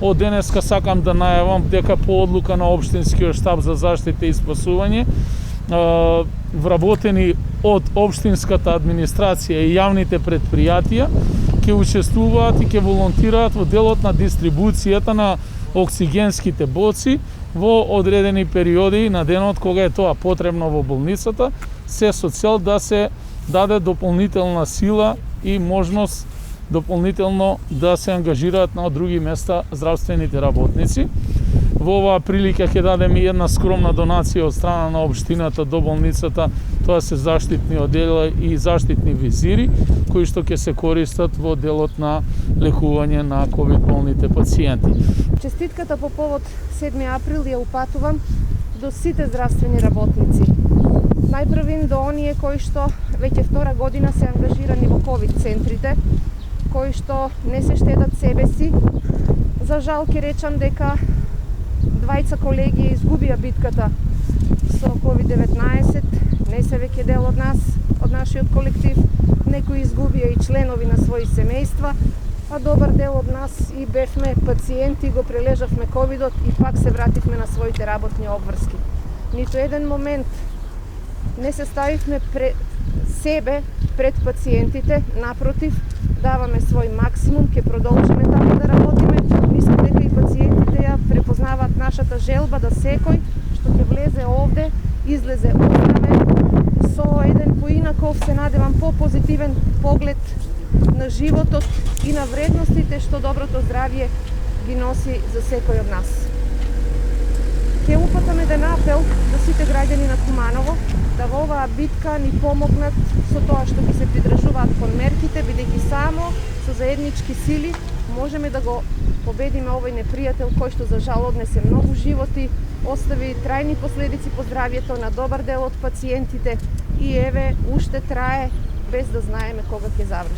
Од денеска сакам да најавам дека по одлука на Општинскиот штаб за заштита и спасување, вработени од општинската администрација и јавните предпријатија ќе учествуваат и ќе волонтираат во делот на дистрибуцијата на оксигенските боци во одредени периоди на денот кога е тоа потребно во болницата, се со цел да се даде дополнителна сила и можност дополнително да се ангажираат на други места здравствените работници. Во оваа прилика ќе дадеме една скромна донација од страна на општината до болницата. Тоа се заштитни одела и заштитни визири кои што ќе се користат во делот на лекување на ковид болните пациенти. Честитката по повод 7 април ја упатувам до сите здравствени работници. Најпрвин до оние кои што веќе втора година се ангажирани во ковид центрите, кои што не се штедат себе си. За жал ќе речам дека двајца колеги изгубија битката со COVID-19, не се веќе дел од нас, од нашиот колектив, некои изгубија и членови на своји семејства, а добар дел од нас и бевме пациенти, го прележавме ковидот и пак се вративме на своите работни обврски. Ниту еден момент не се ставивме себе пред пациентите, напротив, даваме свој максимум, ќе продолжиме така да работиме. Мислам дека и пациентите ја препознаваат нашата желба да секој што ќе влезе овде, излезе оздравен, со еден поинаков, се надевам, по-позитивен поглед на животот и на вредностите што доброто здравје ги носи за секој од нас. Ќе упатаме еден апел за сите граѓани на Куманово да во оваа битка ни помогнат со тоа што ги се придржуваат кон мерките, бидејќи само со заеднички сили можеме да го победиме овој непријател кој што за жал однесе многу животи, остави трајни последици по здравјето на добар дел од пациентите и еве уште трае без да знаеме кога ќе заврши.